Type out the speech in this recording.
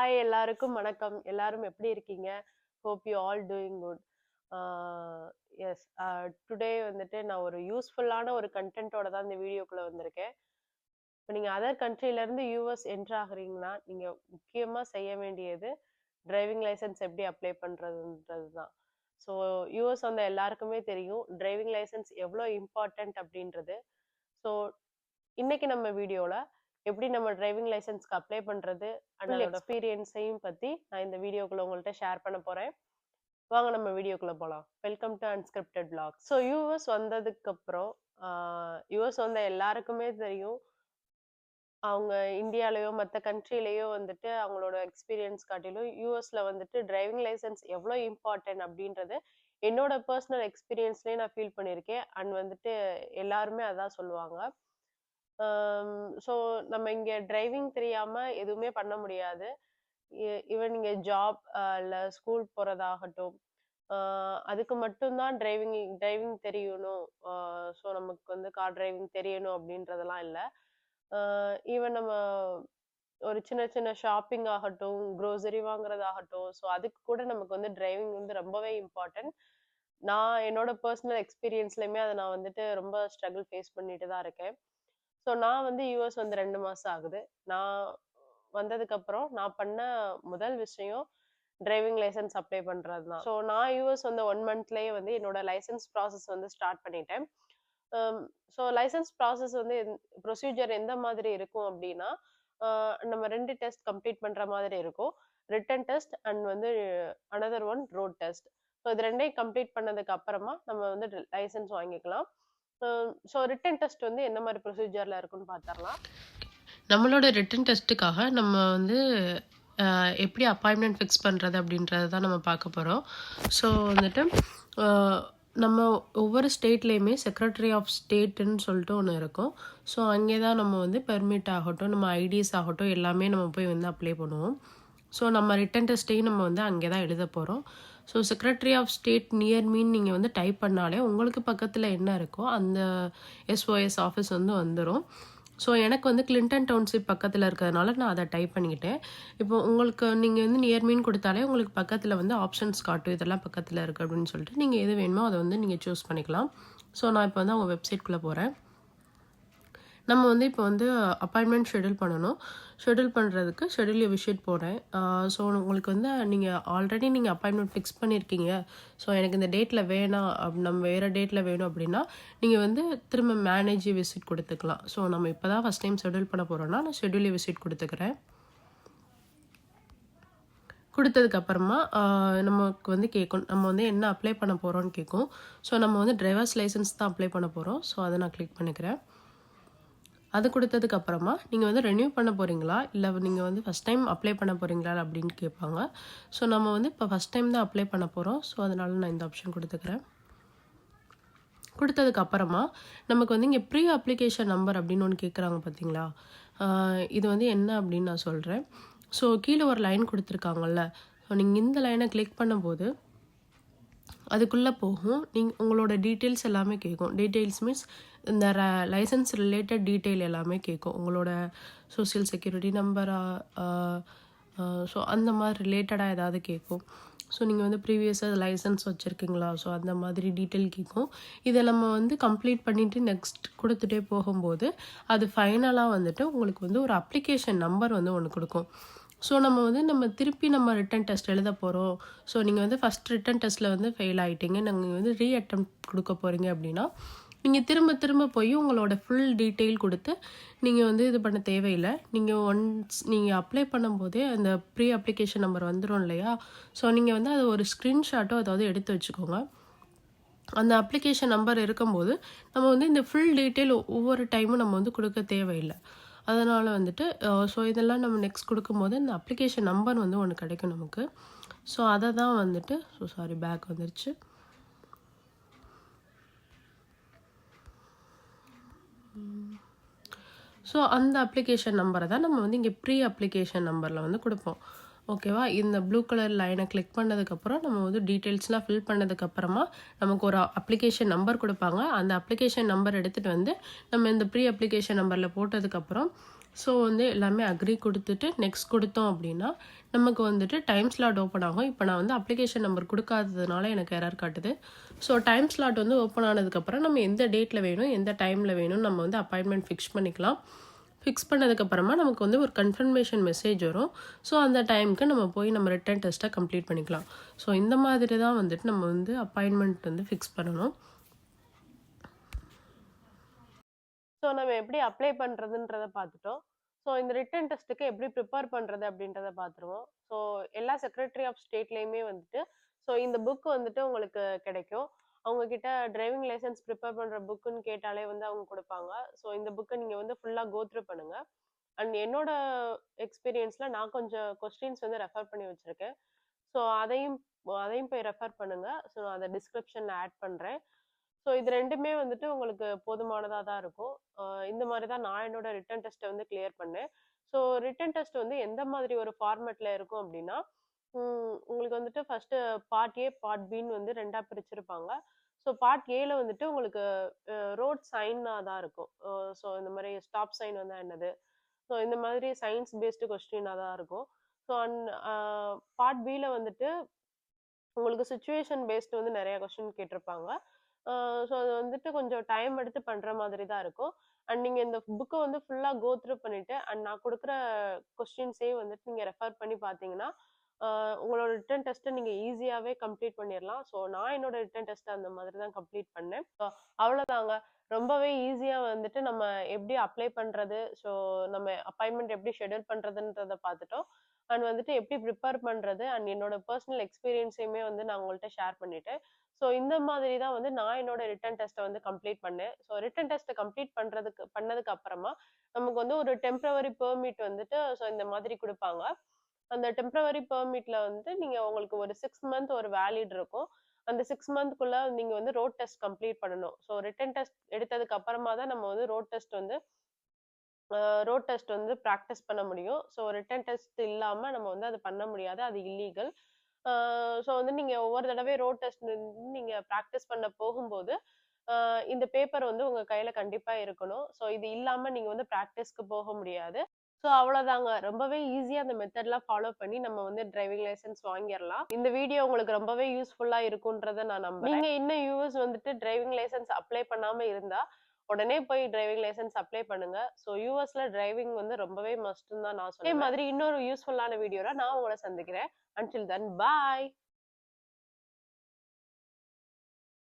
Hi எல்லாருக்கும் வணக்கம். எல்லாரும் எப்படி இருக்கீங்க? Hope you all doing good. Ah yes today வந்துட்டு நான் ஒரு யூஸ்ஃபுல்லான ஒரு கன்டென்ட்டோட தான் இந்த வீடியோக்குள்ள வந்திருக்கேன். இப்ப நீங்க அதர் கண்ட்ரில இருந்து யுஎஸ் என்டர் ஆகுறீங்கன்னா, நீங்க முக்கியமா செய்ய வேண்டியது டிரைவிங் லைசென்ஸ் எப்படி அப்ளை பண்றதுன்றது தான். ஸோ யுஎஸ் வந்த எல்லாருக்குமே தெரியும். டிரைவிங் லைசென்ஸ் எவ்வளோ இம்பார்ட்டன்ட் அப்படின்றது. ஸோ இன்னைக்கு நம்ம வீடியோல எப்படி நம்ம டிரைவிங் லைசென்ஸ்க்கு அப்ளை பண்றது அண்ட் அதோட எக்ஸ்பீரியன்ஸையும் பத்தி நான் இந்த வீடியோக்குள்ள உங்கள்ட்ட ஷேர் பண்ண போறேன். வாங்க நம்ம வீடியோக்குள்ள போலாம். Welcome to unscripted vlog. So US வந்ததுக்கு அப்புறம் யூஎஸ் வந்த எல்லாருக்குமே தெரியும். அவங்க இந்தியாலயோ மத்த கண்ட்ரிலயோ வந்துட்டு அவங்களோட எக்ஸ்பீரியன்ஸ் காட்டிலும் யூஎஸ்ல வந்துட்டு டிரைவிங் லைசென்ஸ் எவ்வளோ இம்பார்ட்டன்ட் அப்படின்றது என்னோட பர்சனல் எக்ஸ்பீரியன்ஸ்லயே நான் ஃபீல் பண்ணியிருக்கேன். அண்ட் வந்துட்டு எல்லாருமே அதான் சொல்லுவாங்க. ஸோ நம்ம இங்க டிரைவிங் தெரியாம எதுவுமே பண்ண முடியாது. ஈவன் நீங்க ஜாப் இல்ல ஸ்கூல் போறதாகட்டும், அ அதுக்கு மட்டும் தான் டிரைவிங் டிரைவிங் தெரியணும். ஸோ நமக்கு வந்து கார் டிரைவிங் தெரியணும் அப்படின்றதெல்லாம் இல்ல. ஈவன் நம்ம ஒரு சின்ன சின்ன ஷாப்பிங் ஆகட்டும், குரோசரி வாங்குறதாகட்டும், ஸோ அதுக்கு கூட நமக்கு வந்து டிரைவிங் வந்து ரொம்பவே இம்பார்ட்டன்ட். நான் என்னோட பர்சனல் எக்ஸ்பீரியன்ஸ்லயுமே அத நான் வந்துட்டு ரொம்ப ஸ்ட்ரகிள் ஃபேஸ் பண்ணிட்டு தான் இருக்கேன். ஸோ நான் வந்து யுஎஸ் வந்து 2 மாசம் ஆகுது. நான் வந்ததுக்கப்புறம் நான் பண்ண முதல் விஷயம் டிரைவிங் லைசென்ஸ் அப்ளை பண்றது தான். ஸோ நான் யுஎஸ் வந்து 1 மந்த்லயே வந்து என்னோட லைசென்ஸ் ப்ராசஸ் வந்து ஸ்டார்ட் பண்ணிட்டேன். ஸோ லைசென்ஸ் ப்ராசஸ் வந்து ப்ரொசீஜர் எந்த மாதிரி இருக்கும் அப்டின்னா, நம்ம 2 டெஸ்ட் கம்ப்ளீட் பண்ற மாதிரி இருக்கும். ரிட்டன் டெஸ்ட் அண்ட் வந்து another one road test. So இது 2யும் கம்ப்ளீட் பண்ணதுக்கு அப்புறமா நம்ம வந்து லைசென்ஸ் வாங்கிக்கலாம். ஸோ ரிட்டன் டெஸ்ட் வந்து என்ன மாரி ப்ரொசீஜர்ல இருக்குன்னு பாத்தரலாம். நம்மளோட ரிட்டன் டெஸ்ட்டுக்காக நம்ம வந்து எப்படி அப்பாயின்மெண்ட் ஃபிக்ஸ் பண்ணுறது அப்படின்றத தான் நம்ம பார்க்க போகிறோம். ஸோ வந்துட்டு நம்ம ஒவ்வொரு ஸ்டேட்லேயுமே செக்ரட்டரி ஆஃப் ஸ்டேட்டுன்னு சொல்லிட்டு ஒன்று இருக்கும். ஸோ அங்கே தான் நம்ம வந்து பெர்மிட் ஆகட்டும், நம்ம ஐடிஸ் ஆகட்டும் எல்லாமே நம்ம போய் வந்து அப்ளை பண்ணுவோம். ஸோ நம்ம ரிட்டன் டெஸ்ட்டையும் நம்ம வந்து அங்கே தான் எழுத போகிறோம். So secretary of state near mean நீங்கள் வந்து டைப் பண்ணாலே உங்களுக்கு பக்கத்தில் என்ன இருக்கோ அந்த எஸ்ஓஎஸ் ஆஃபீஸ் வந்து வந்துடும். ஸோ எனக்கு வந்து கிளின்டன் டவுன்ஷிப் பக்கத்தில் இருக்கிறதுனால நான் அதை டைப் பண்ணிக்கிட்டேன். இப்போ உங்களுக்கு நீங்கள் வந்து நியர் மீன் கொடுத்தாலே உங்களுக்கு பக்கத்தில் வந்து ஆப்ஷன்ஸ் காட்டும். இதெல்லாம் பக்கத்தில் இருக்குது அப்படின்னு சொல்லிட்டு நீங்கள் எது வேணுமோ அதை வந்து நீங்கள் சூஸ் பண்ணிக்கலாம். ஸோ நான் இப்போ வந்து அவங்க வெப்சைட்குள்ளே போகிறேன். நம்ம வந்து இப்போ வந்து அப்பாயின்மெண்ட் ஷெட்யூல் பண்ணணும். ஷெட்யூல் பண்ணுறதுக்கு ஷெட்யூல் விசிட் போகிறேன். ஸோ உங்களுக்கு வந்து நீங்கள் ஆல்ரெடி நீங்கள் அப்பாயின்மெண்ட் ஃபிக்ஸ் பண்ணியிருக்கீங்க. ஸோ எனக்கு இந்த டேட்டில் வேணாம் நம்ம வேறு டேட்டில் வேணும் அப்படின்னா நீங்கள் வந்து திரும்ப மேனேஜ் விசிட் கொடுத்துக்கலாம். ஸோ நம்ம இப்போ தான் ஃபஸ்ட் டைம் ஷெட்யூல் பண்ண போகிறோன்னா நான் ஷெட்யூல் விசிட் கொடுத்துக்கிறேன். கொடுத்ததுக்கப்புறமா நமக்கு வந்து கேட்கும் நம்ம வந்து என்ன அப்ளை பண்ண போகிறோன்னு கேட்கும். ஸோ நம்ம வந்து டிரைவர்ஸ் லைசன்ஸ் தான் அப்ளை பண்ண போகிறோம். ஸோ அதை நான் கிளிக் பண்ணிக்கிறேன். அது கொடுத்ததுக்கு அப்புறமா நீங்கள் வந்து ரெனியூ பண்ண போகிறீங்களா இல்லை நீங்கள் வந்து ஃபஸ்ட் டைம் அப்ளை பண்ண போகிறீங்களா அப்படின்னு கேட்பாங்க. ஸோ நம்ம வந்து இப்போ ஃபஸ்ட் டைம் தான் அப்ளை பண்ண போகிறோம். ஸோ அதனால நான் இந்த ஆப்ஷன் கொடுத்துக்கிறேன். கொடுத்ததுக்கு அப்புறமா நமக்கு வந்து இங்கே ப்ரீ அப்ளிகேஷன் நம்பர் அப்படின்னு ஒன்று கேட்குறாங்க பார்த்தீங்களா. இது வந்து என்ன அப்படின்னு நான் சொல்கிறேன். ஸோ கீழே ஒரு லைன் கொடுத்துருக்காங்கல்ல. ஸோ நீங்கள் இந்த லைனை கிளிக் பண்ணும்போது அதுக்குள்ளே போகும். உங்களோட டீட்டெயில்ஸ் எல்லாமே கேட்கும். டீட்டெயில்ஸ் மீன்ஸ் இந்த லைசன்ஸ் ரிலேட்டட் டீட்டெயில் எல்லாமே கேட்கும். உங்களோட சோஷியல் செக்யூரிட்டி நம்பரா ஸோ அந்த மாதிரி ரிலேட்டடாக ஏதாவது கேட்கும். ஸோ நீங்கள் வந்து ப்ரீவியஸாக லைசன்ஸ் வச்சுருக்கீங்களா, ஸோ அந்த மாதிரி டீட்டெயில் கேட்கும். இதை நம்ம வந்து கம்ப்ளீட் பண்ணிவிட்டு நெக்ஸ்ட் கொடுத்துட்டே போகும்போது அது ஃபைனலாக வந்துட்டு உங்களுக்கு வந்து ஒரு அப்ளிகேஷன் நம்பர் வந்து ஒன்று கொடுக்கும். ஸோ நம்ம திருப்பி நம்ம ரிட்டன் டெஸ்ட் எழுத போகிறோம். ஸோ நீங்கள் வந்து ஃபஸ்ட் ரிட்டன் டெஸ்ட்டில் வந்து ஃபெயில் ஆகிட்டீங்க, நீங்கள் வந்து ரீஅட்டெம்ப்ட் கொடுக்க போகிறீங்க அப்படின்னா நீங்கள் திரும்ப திரும்ப போய் உங்களோட ஃபுல் டீட்டெயில் கொடுத்து நீங்கள் வந்து இது பண்ண தேவையில்லை. நீங்கள் ஒன்ஸ் நீங்கள் அப்ளை பண்ணும்போதே அந்த ப்ரீ அப்ளிகேஷன் நம்பர் வந்துடும் இல்லையா. ஸோ நீங்கள் வந்து அது ஒரு ஸ்க்ரீன்ஷாட்டோ அதாவது எடுத்து வச்சுக்கோங்க. அந்த அப்ளிகேஷன் நம்பர் இருக்கும்போது நம்ம வந்து இந்த ஃபுல் டீட்டெயில் ஒவ்வொரு டைமும் நம்ம வந்து கொடுக்க தேவையில்லை. அதனால் வந்துட்டு ஸோ இதெல்லாம் நம்ம நெக்ஸ்ட் கொடுக்கும்போது இந்த அப்ளிகேஷன் நம்பர் வந்து ஒன்று கிடைக்கும் நமக்கு. ஸோ அதை தான் வந்துட்டு பேக் வந்துருச்சு. ஸோ அந்த அப்ளிகேஷன் நம்பரை தான் நம்ம வந்து இங்கே ப்ரீ அப்ளிகேஷன் நம்பரில் வந்து கொடுப்போம். ஓகேவா. இந்த ப்ளூ கலர் லைனை கிளிக் பண்ணதுக்கப்புறம் நம்ம வந்து டீட்டெயில்ஸ்லாம் ஃபில் பண்ணதுக்கப்புறமா நமக்கு ஒரு அப்ளிகேஷன் நம்பர் கொடுப்பாங்க. அந்த அப்ளிகேஷன் நம்பர் எடுத்துகிட்டு வந்து நம்ம இந்த ப்ரீ அப்ளிகேஷன் நம்பரில் போட்டதுக்கப்புறம் ஸோ வந்து எல்லாமே அக்ரி கொடுத்துட்டு நெக்ஸ்ட் கொடுத்தோம் அப்படின்னா நமக்கு வந்துட்டு டைம் ஸ்லாட் ஓப்பன் ஆகும். இப்போ நான் வந்து அப்ளிகேஷன் நம்பர் கொடுக்காததுனால எனக்கு எரர் காட்டுது. ஸோ டைம் ஸ்லாட் வந்து ஓப்பன் ஆனதுக்கப்புறம் நம்ம எந்த டேட்டில் வேணும் எந்த டைமில் வேணும் நம்ம வந்து அப்பாயின்மெண்ட் ஃபிக்ஸ் பண்ணிக்கலாம். ஃபிக்ஸ் பண்ணதுக்கப்புறமா நமக்கு வந்து ஒரு கன்ஃபர்மேஷன் மெசேஜ் வரும். ஸோ அந்த டைமுக்கு நம்ம போய் நம்ம ரிட்டன் டெஸ்ட்டை கம்ப்ளீட் பண்ணிக்கலாம். ஸோ இந்த மாதிரி தான் வந்துட்டு நம்ம வந்து அப்பாயின்மெண்ட் வந்து ஃபிக்ஸ் பண்ணணும். ஸோ நம்ம எப்படி அப்ளை பண்றதுன்றத பார்த்துட்டோம். ஸோ இந்த ரிட்டன் டெஸ்ட்டுக்கு எப்படி ப்ரிப்பேர் பண்றது அப்படின்றத பார்த்துருவோம். ஸோ எல்லா செக்ரட்டரி ஆஃப் ஸ்டேட்லயுமே வந்துட்டு ஸோ இந்த புக் வந்துட்டு உங்களுக்கு கிடைக்கும். அவங்க கிட்ட டிரைவிங் லைசென்ஸ் ப்ரிப்பேர் பண்ற புக்குன்னு கேட்டாலே வந்து அவங்க குடுப்பாங்க. ஸோ இந்த புக்க நீங்க வந்து ஃபுல்லா கோ த்ரூ பண்ணுங்க. அண்ட் என்னோட எக்ஸ்பீரியன்ஸ்ல நான் கொஞ்சம் கொஸ்டின்ஸ் வந்து ரெஃபர் பண்ணி வச்சிருக்கேன். ஸோ அதையும் அதையும் போய் ரெஃபர் பண்ணுங்க. ஸோ நான் அத டிஸ்கிரிப்ஷன்ல ஆட் பண்றேன். ஸோ இது 2மே வந்துட்டு உங்களுக்கு போதுமானதா தான் இருக்கும். இந்த மாரி தான் நான் என்னோட ரிட்டன் டெஸ்ட்ட வந்து கிளியர் பண்ணேன். ஸோ ரிட்டன் டெஸ்ட் வந்து எந்த மாதிரி ஒரு ஃபார்மேட்ல இருக்கும் அப்டின்னா, உங்களுக்கு வந்துட்டு ஃபர்ஸ்ட்டு பார்ட் ஏ, பார்ட் பின்னு வந்து 2ஆ பிரிச்சிருப்பாங்க. ஸோ பார்ட் ஏல வந்துட்டு உங்களுக்கு ரோட் சைனா தான் இருக்கும். ஸோ இந்த மாரி ஸ்டாப் சைன் வந்தா என்னது? ஸோ இந்த மாதிரி சயின்ஸ் பேஸ்டு கொஸ்டினா தான் இருக்கும். ஸோ பார்ட் பில வந்துட்டு உங்களுக்கு சிச்சுவேஷன் பேஸ்டு வந்து நெறைய கொஸ்டின் கேட்டிருப்பாங்க. ஸோ அது வந்துட்டு கொஞ்சம் டைம் எடுத்து பண்ற மாதிரி தான் இருக்கும். அண்ட் நீங்க இந்த புக்க வந்து ஃபுல்லா கோ த்ரூ பண்ணிட்டு, அண்ட் நான் குடுக்குற கொஸ்டின்ஸே வந்துட்டு நீங்க ரெஃபர் பண்ணி பார்த்தீங்கன்னா, அ உங்களோட ரிட்டன் டெஸ்ட்ட நீங்க ஈஸியாவே கம்ப்ளீட் பண்ணிறலாம். ஸோ நான் என்னோட ரிட்டன் டெஸ்ட்ட அந்த மாதிரி தான் கம்ப்ளீட் பண்ணேன். அவ்வளோதாங்க. ரொம்பவே ஈஸியா வந்துட்டு நம்ம எப்படி அப்ளை பண்றது, ஸோ நம்ம அப்பாயின்ட்மென்ட் எப்படி ஷெட்யூல் பண்றதுன்றத பார்த்துட்டோம். அண்ட் வந்துட்டு எப்படி ப்ரிப்பேர் பண்றது அண்ட் என்னோட பெர்சனல் எக்ஸ்பீரியன்ஸையுமே வந்து நான் உங்கள்ட்ட ஷேர் பண்ணிட்டேன். ஸோ இந்த மாதிரி தான் வந்து நான் என்னோட ரிட்டன் டெஸ்ட்ட வந்து கம்ப்ளீட் பண்ணேன். ஸோ ரிட்டன் டெஸ்ட்ட கம்ப்ளீட் பண்ணதுக்கு அப்புறமா, நமக்கு வந்து ஒரு டெம்பரவரி பெர்மிட் வந்துட்டு ஸோ இந்த மாதிரி குடுப்பாங்க. அந்த டெம்பரவரி பெர்மிட்ல வந்து நீங்க உங்களுக்கு ஒரு 6 மந்த் ஒரு வேலிட் இருக்கும். அந்த 6 மந்த்க்குள்ள நீங்க வந்து ரோட் டெஸ்ட் கம்ப்ளீட் பண்ணணும். ஸோ ரிட்டன் டெஸ்ட் எடுத்ததுக்கு அப்புறமா தான் நம்ம வந்து ரோட் டெஸ்ட் வந்து பிராக்டிஸ் பண்ண முடியும். ஸோ ரிட்டன் டெஸ்ட் இல்லாம நம்ம வந்து அது பண்ண முடியாது. அது இல்லீகல். ஆ ஸோ வந்து நீங்க ஒவ்வொரு தடவை ரோட் டெஸ்ட் நீங்க பிராக்டிஸ் பண்ண போகும்போது, ஆ இந்த பேப்பர் வந்து உங்க கையில கண்டிப்பா இருக்கணும். ஸோ இது இல்லாம நீங்க வந்து பிராக்டிஸ்க்கு போக முடியாது. ஸோ அவ்வளோதாங்க. ரொம்பவே ஈஸியா அந்த மெத்தட்லாம் ஃபாலோ பண்ணி நம்ம வந்து டிரைவிங் லைசென்ஸ் வாங்கிரலாம். இந்த வீடியோ உங்களுக்கு ரொம்பவே யூஸ்ஃபுல்லா இருக்குன்றத நான் நம்புறேன். நீங்க இன்னும் யுஎஸ் வந்துட்டு டிரைவிங் லைசென்ஸ் அப்ளை பண்ணாம இருந்தா, உடனே போய் டிரைவிங் லைசென்ஸ் அப்ளை பண்ணுங்க. ஸோ யுஎஸ்ல டிரைவிங் வந்து ரொம்பவே மஸ்ட்ன்னு தான் நான் சொல்லுவேன். இதே மாதிரி இன்னொரு யூஸ்ஃபுல்லான வீடியோல நான் உங்கள சந்திக்கிறேன். அன்டில் தென் பாய்.